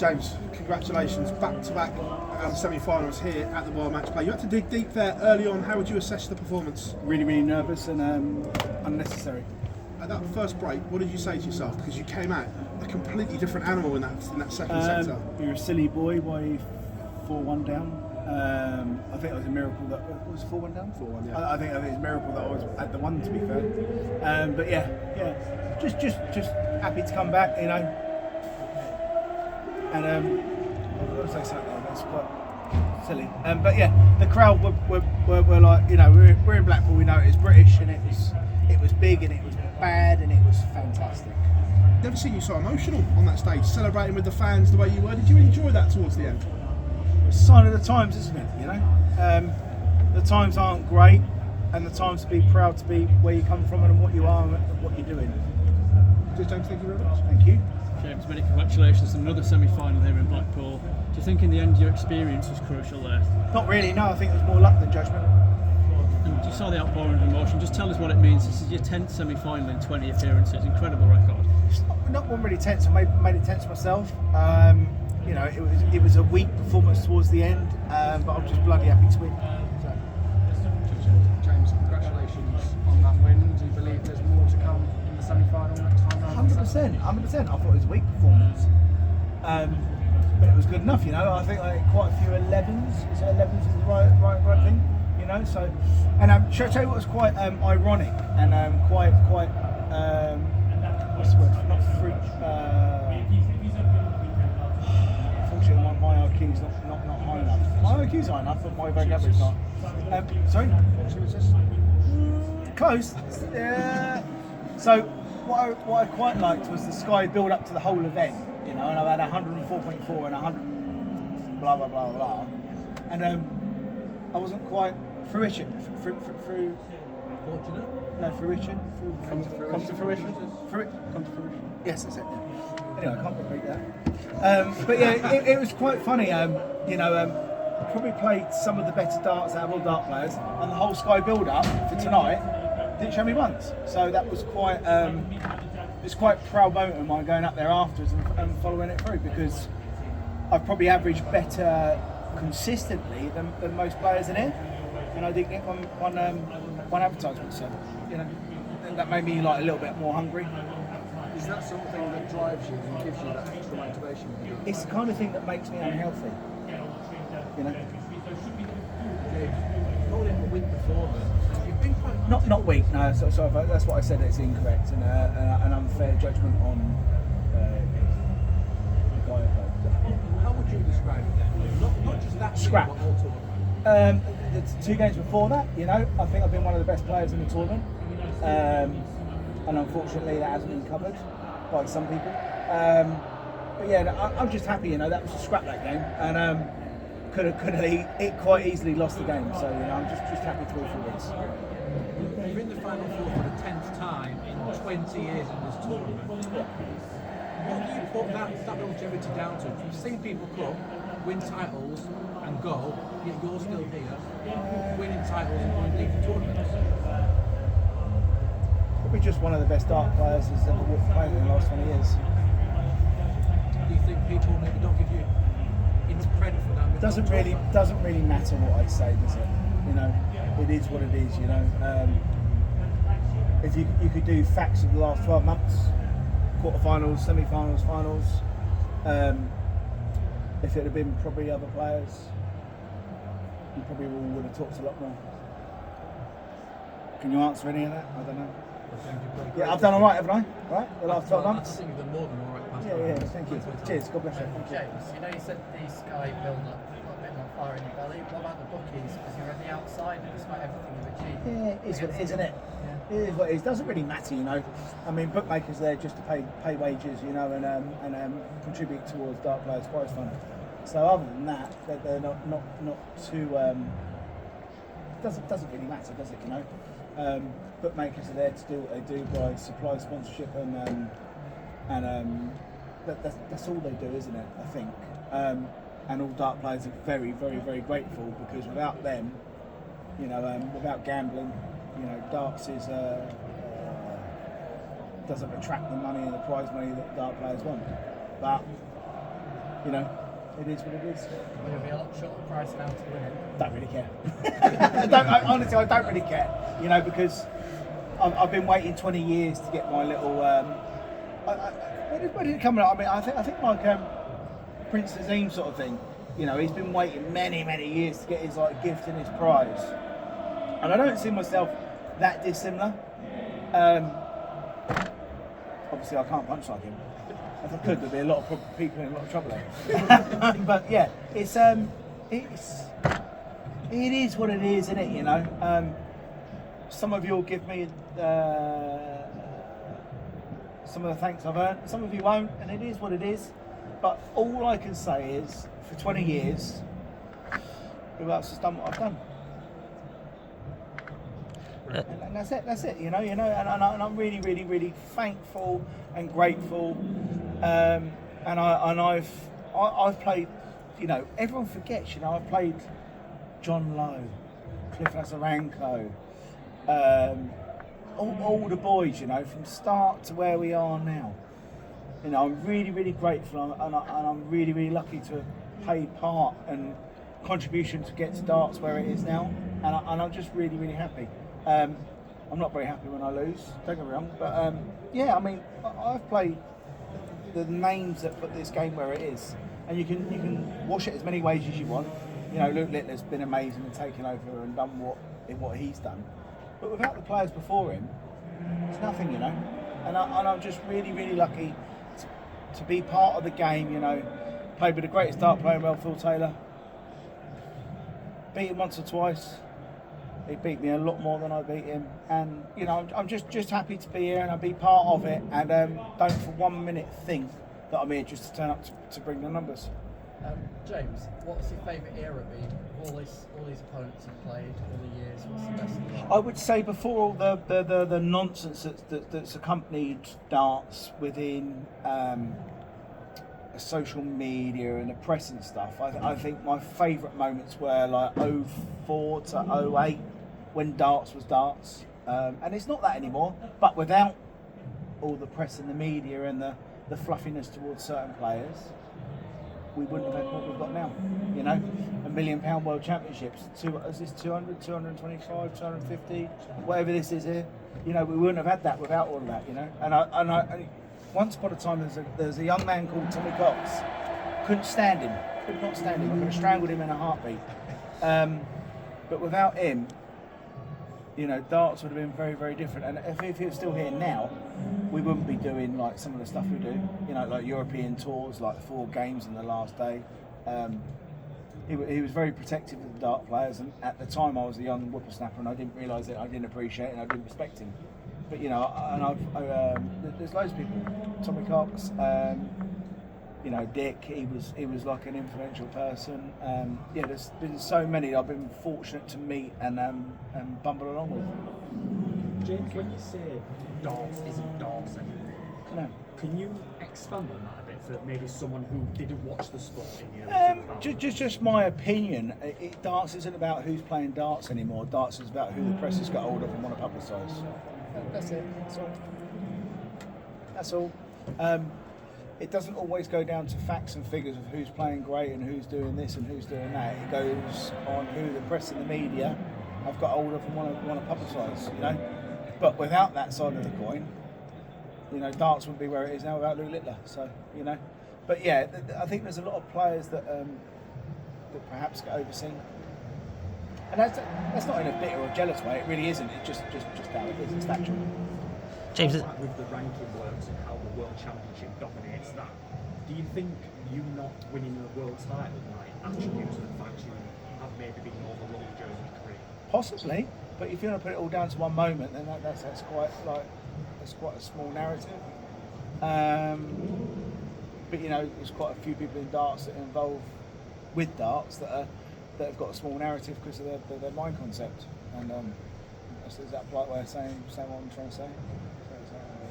James, congratulations, back-to-back semi-finals here at the World Matchplay. You had to dig deep there early on. How would you assess the performance? Really, really nervous and unnecessary. At that first break, what did you say to yourself? Because you came out a completely different animal in that second sector. You're a silly boy by 4-1 down. I think it was a miracle that was 4-1 down. 4-1, yeah. I think it was a miracle that I was at the one, to be fair. But yeah, just happy to come back, you know. And I was going to say something there, that's quite silly. But yeah, the crowd were like, you know, we're in Blackpool. We know it was British, and it was big, and it was bad, and it was fantastic. Never seen you so emotional on that stage, celebrating with the fans the way you were. Did you enjoy that towards the end? It's a sign of the times, isn't it? You know, the times aren't great, and the times to be proud to be where you come from and what you are and what you're doing. James, thank you very much. Thank you. James, many congratulations on another semi-final here in Blackpool. Do you think in the end your experience was crucial there? Not really, no. I think it was more luck than judgment. And you saw the outpouring of emotion. Just tell us what it means. This is your 10th semi-final in 20 appearances. Incredible record. It's not one really tense. I made it tense myself. You know, it was a weak performance towards the end, but I'm just bloody happy to win. James, congratulations on that win. Do you believe there's more to come in the semi-final next time round? 100%. I thought it was a weak performance, but it was good enough. You know, I think quite a few 11s. So 11s is the right thing. You know, so and should I tell you what was quite ironic and quite what's the word? Not fruit. Unfortunately, my IQ's not high enough. My IQ's high enough, but my vocabulary's not. Sorry? What's this? Close. Yeah. So what I quite liked was the Sky build up to the whole event. You know, and I've had 104.4 and 100 blah blah blah blah, and I wasn't quite fruition. Fortunate? No, fruition. Come to fruition? Come to fruition. Yes, that's it. Anyway, I can't repeat that. But yeah, it was quite funny. You know, probably played some of the better darts out of all dart players, and the whole Sky build-up for tonight didn't show me once. So that was quite, it's quite a proud moment of mine going up there afterwards and following it through, because I've probably averaged better consistently than most players in here, and I didn't get one advertisement. So you know, that made me like a little bit more hungry. Is that something that drives you and gives you that extra motivation? It's the kind of thing that makes me unhealthy. You know? Calling it a weak performance. You've been quite Not weak, no. So that's what I said. It's incorrect and an unfair judgment on the guy. How would you describe it then? Not just that Scrap. Game, but all tournament. The 2 games before that, you know, I think I've been one of the best players in the tournament. And unfortunately that hasn't been covered by some people. But yeah, I'm just happy, you know, that was a scrap, that game, and could have quite easily lost the game. So you know, I'm just happy to go through this. You're in the final four for the 10th time in 20 years in this tournament. What do you put that longevity down to? You've seen people come, win titles and go, yet you're still here, winning titles and going deep for tournaments. Probably just one of the best dart players that's ever walked the plane in the last 20 years. Do you think people maybe don't give you enough credit for that? Doesn't really matter what I say, does it? You know, it is what it is. You know, if you could do facts of the last 12 months, quarterfinals, semi-finals, finals. If it had been probably other players, you probably would have talked a lot more. Can you answer any of that? I don't know. Yeah, I've done all right, haven't I? Right, the last 12 months. I think you've done more than all right. Yeah, thank you. Cheers, God bless you. Thank you. James, you know you said the Sky build up got a bit more fire in your belly. What about the bookies? Because you're on the outside despite everything you've achieved. Yeah, it is what it is, isn't it? It is what it is. Doesn't really matter, you know. I mean, bookmakers there just to pay wages, you know, and contribute towards dart players prize fund. So other than that, they're not too. Doesn't really matter, does it? You know. Bookmakers are there to do what they do by supply sponsorship and that's all they do, isn't it? I think. And all dart players are very, very, very grateful, because without them, you know, without gambling, you know, darts is doesn't attract the money and the prize money that dart players want. But you know, it is what it is. Will it be a lot shorter price now to win it? Don't really care. Honestly, I don't really care. You know, because I've been waiting 20 years to get my little. Where did it come out? I mean, I think like Prince Azim sort of thing. You know, he's been waiting many years to get his like gift and his prize, and I don't see myself that dissimilar. Obviously, I can't punch like him. If I could, there'd be a lot of people in a lot of trouble there. But yeah, it is what it is, isn't it? You know, some of you will give me some of the thanks I've earned. Some of you won't, and it is what it is. But all I can say is, for 20 years, who else has done what I've done? And that's it. You know, and I'm really thankful and grateful. And I've played. You know, everyone forgets. You know, I've played John Lowe, Cliff Lazarenko, all the boys. You know, from start to where we are now. You know, I'm really grateful, and I'm really lucky to have played part and contribution to get to darts where it is now. And I'm just really happy. I'm not very happy when I lose, don't get me wrong, but yeah, I mean, I've played the names that put this game where it is, and you can wash it as many ways as you want. You know, Luke Littler's been amazing and taken over and done what he's done, but without the players before him, it's nothing, you know. And I'm just really lucky to be part of the game. You know, played with the greatest dart player in the world, Phil Taylor. Beat him once or twice. He beat me a lot more than I beat him, and you know, I'm just happy to be here and I'll be part of it, and don't for 1 minute think that I'm here just to turn up to bring the numbers. James, what's your favourite era been? All these opponents you've played all the years, what's the best one? I would say before all the nonsense that's accompanied darts within social media and the press and stuff, I think my favourite moments were like 04 to 08 when darts was darts, and it's not that anymore, but without all the press and the media and the fluffiness towards certain players, we wouldn't have had what we've got now. You know, £1 million World Championships, is this 200, 225, 250, whatever this is here, you know, we wouldn't have had that without all of that, you know. And I once upon a time, there's a young man called Tommy Cox. Could not stand him. I could have strangled him in a heartbeat. But without him, you know, darts would have been very different. And if he was still here now, we wouldn't be doing like some of the stuff we do. You know, like European tours, like the 4 games in the last day. He was very protective of the dart players, and at the time I was a young whippersnapper, and I didn't realise it, I didn't appreciate it, and I didn't respect him. But you know, there's loads of people. Tommy Cox, you know, Dick. He was like an influential person. Yeah, there's been so many I've been fortunate to meet and bumble along with. James, when you say darts isn't darts anymore, No. can you expand on that a bit for maybe someone who didn't watch the sport in you? Just my opinion. Darts isn't about who's playing darts anymore. Darts is about who the press has got hold of and want to publicise. That's it. That's all. It doesn't always go down to facts and figures of who's playing great and who's doing this and who's doing that. It goes on who the press and the media have got hold of and want to publicise. You know, but without that side of the coin, you know, darts wouldn't be where it is now without Lou Littler. So you know, but yeah, I think there's a lot of players that perhaps get overseen. And that's not in a bitter or jealous way. It really isn't. It's just how it is. It's factual. James, With the ranking works and how the World Championship dominates that, do you think you not winning the world title might attribute to the fact you have maybe been overlooked during your career? Possibly, but if you want to put it all down to one moment, then that's quite a small narrative. But you know, there's quite a few people in darts that are involved with darts that have got a small narrative because of their mind concept. And is that a polite way of saying what I'm trying to say?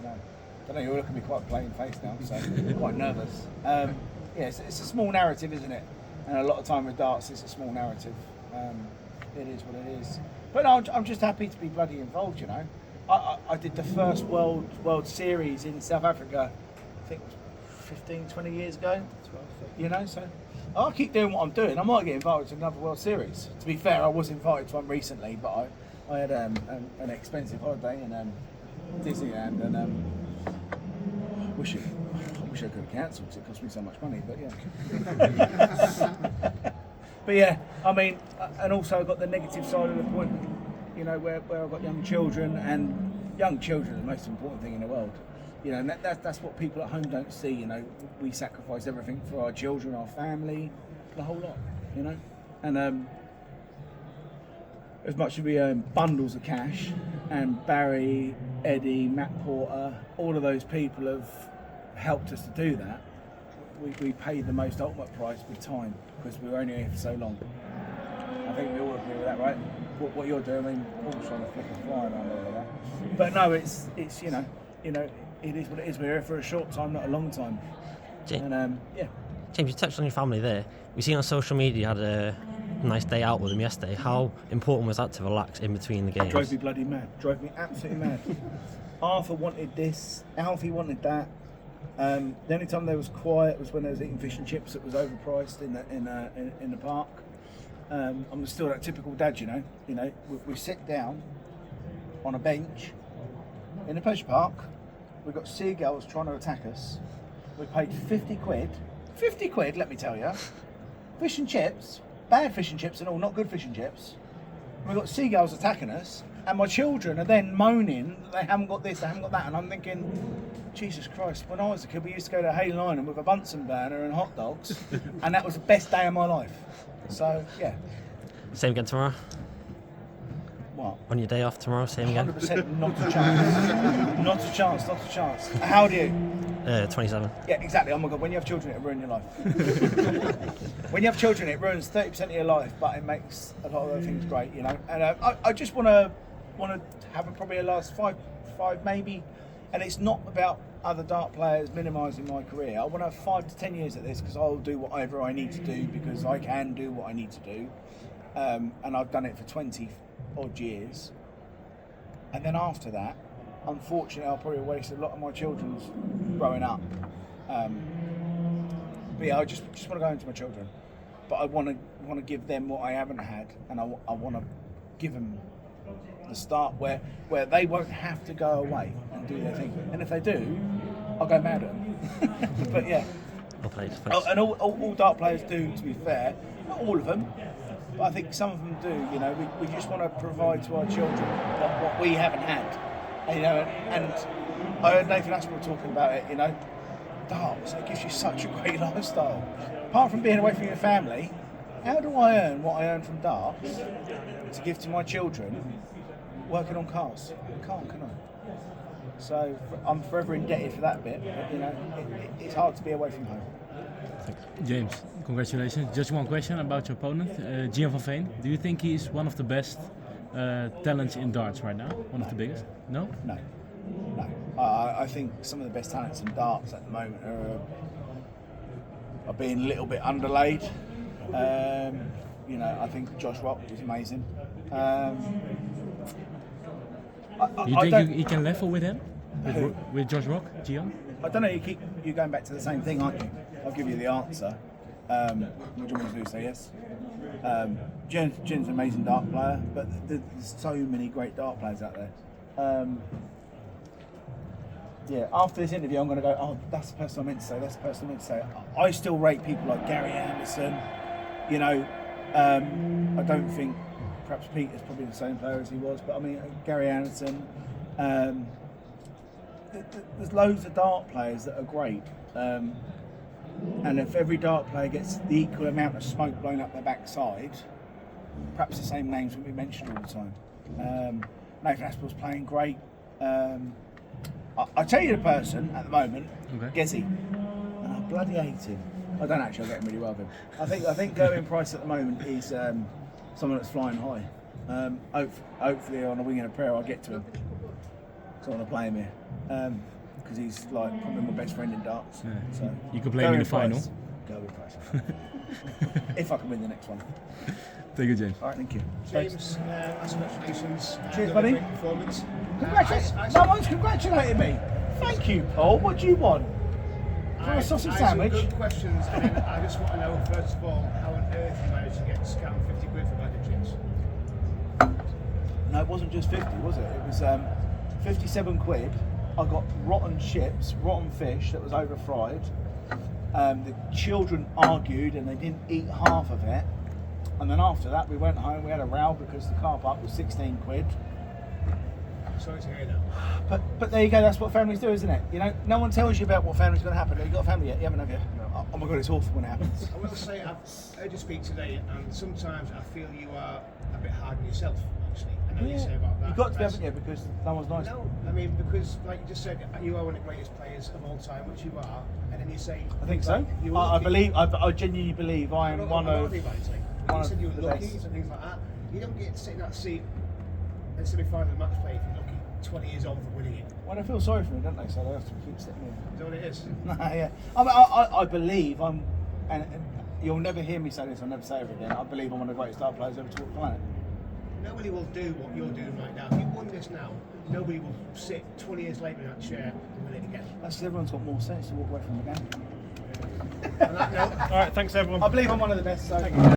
I don't know, you're looking at me quite plain faced now, so I'm quite nervous. Yeah, it's a small narrative, isn't it? And a lot of time with darts, it's a small narrative. It is what it is. But no, I'm just happy to be bloody involved, you know. I did the first World Series in South Africa, I think it was 15, 20 years ago. You know, so I'll keep doing what I'm doing. I might get invited to another World Series. To be fair, I was invited to one recently, but I had an expensive holiday in Disneyland, and I wish I could have cancelled because it cost me so much money. But yeah, but yeah, I mean, and also I've got the negative side of the point. You know, where I've got young children, and young children are the most important thing in the world. You know, and that's what people at home don't see. You know, we sacrifice everything for our children, our family, the whole lot. You know, and as much as we earn bundles of cash, and Barry, Eddie, Matt Porter, all of those people have helped us to do that. We paid the most ultimate price with time because we were only here for so long. I think we all agree with that, right? What you're doing, I mean, Paul's trying to flick a fly around over there. But no, it's you know, it is what it is. We're here for a short time, not a long time. James, And yeah. James, you touched on your family there. We seen on social media you had a nice day out with them yesterday. How important was that to relax in between the games? Drove me bloody mad. Drove me absolutely mad. Arthur wanted this. Alfie wanted that. The only time they was quiet was when they was eating fish and chips that was overpriced in the park. I'm still that typical dad, you know. You know, we sit down on a bench in a pleasure park. We've got seagulls trying to attack us. We paid 50 quid. 50 quid, let me tell you. Fish and chips, bad fish and chips and all, not good fish and chips. We've got seagulls attacking us, and my children are then moaning that they haven't got this, they haven't got that, and I'm thinking, Jesus Christ, when I was a kid we used to go to Hay Linen with a Bunsen burner and hot dogs, and that was the best day of my life. So, yeah. Same again tomorrow? What? On your day off tomorrow, same again? 100% not a chance. Not a chance, not a chance. How old are you? 27. Yeah, exactly. Oh my God, when you have children, it ruins your life. When you have children, it ruins 30% of your life, but it makes a lot of other things great, you know. And I just want to have probably a last five maybe. And it's not about other dart players minimising my career. I want to have 5 to 10 years at this because I'll do whatever I need to do because I can do what I need to do. And I've done it for 20 odd years. And then after that, unfortunately, I'll probably waste a lot of my children's growing up. But yeah, I just want to go into my children. But I want to give them what I haven't had, and I want to give them the start where they won't have to go away and do their thing. And if they do, I'll go mad at them. But yeah. Well played. And all dart players do, to be fair. Not all of them, but I think some of them do. You know, we just want to provide to our children what we haven't had. You know, and I heard Nathan Aspinall talking about it. You know, darts, it gives you such a great lifestyle. Apart from being away from your family, how do I earn what I earn from darts to give to my children working on cars? I can't, can I? So I'm forever indebted for that bit. But, you know, it's hard to be away from home. James, congratulations. Just one question about your opponent, Gian van Veen. Do you think he's one of the best talents in darts right now? One of the biggest? No? No. I think some of the best talents in darts at the moment are being a little bit underlaid. You know, I think Josh Rock is amazing. You think you can level with him? With Josh Rock, Gian? I don't know, you're going back to the same thing, aren't you? I'll give you the answer. What do you want me to do? Say yes? Jen's an amazing dart player, but there's so many great dart players out there. Yeah, after this interview I'm going to go, oh, that's the person I meant to say, that's the person I meant to say. I still rate people like Gary Anderson, you know. I don't think, perhaps Peter's probably the same player as he was, but I mean, Gary Anderson. There's loads of dart players that are great. And if every dart player gets the equal amount of smoke blown up their backside, perhaps the same names will be mentioned all the time. Nathan Aspinall's playing great. I'll tell you the person at the moment, Okay. Gezzy, and I bloody hate him. I don't actually, I get him really well with him. I think Gerwyn Price at the moment is someone that's flying high. Hopefully on a wing and a prayer I'll get to him. So I want to play him here. Because he's like probably my best friend in darts. Yeah. So You could play him in the final. Gerwyn Price. If I can win the next one. Thank you, James. All right, thank you. James, congratulations. Cheers, Another buddy. great performance. Congratulations! No one's congratulating me. Thank you, Paul. What do you want? For a sausage I sandwich? Some good questions, and then I just want to know, first of all, how on earth you managed to get scammed 50 quid for a bag of chips? No, it wasn't just 50, was it? It was 57 quid. I got rotten chips, rotten fish that was over fried. The children argued and they didn't eat half of it. And then after that, we went home. We had a row because the car park was 16 quid. Sorry to hear that. But there you go. That's what families do, isn't it? You know, no one tells you about what family's going to happen. Have you got a family yet? You haven't, have you? No. Oh my God, it's awful when it happens. I will say, I've heard you speak today, and sometimes I feel you are a bit hard on yourself, actually. I know you say about that. You've got to be, haven't you? Because no one's nice. No, I mean, because, like you just said, you are one of the greatest players of all time, which you are, and then you say... I think so. You were I lucky. believe, I genuinely believe I am one of... You said you were the lucky best. and things like that. You don't get to sit in that seat in semi-final Matchplay if you're lucky 20 years old for winning it. Well, they feel sorry for me, don't they? So they have to keep sitting here. Is that what it is? No, yeah. I believe I'm, and you'll never hear me say this, I'll never say it again, I believe I'm one of the greatest dart players ever to walk the planet. Nobody will do what you're doing right now. If you won this now, nobody will sit 20 years later in that chair and win it again. That's because everyone's got more sense to walk away from the game. On that note, All right, thanks everyone. I believe I'm one of the best, so...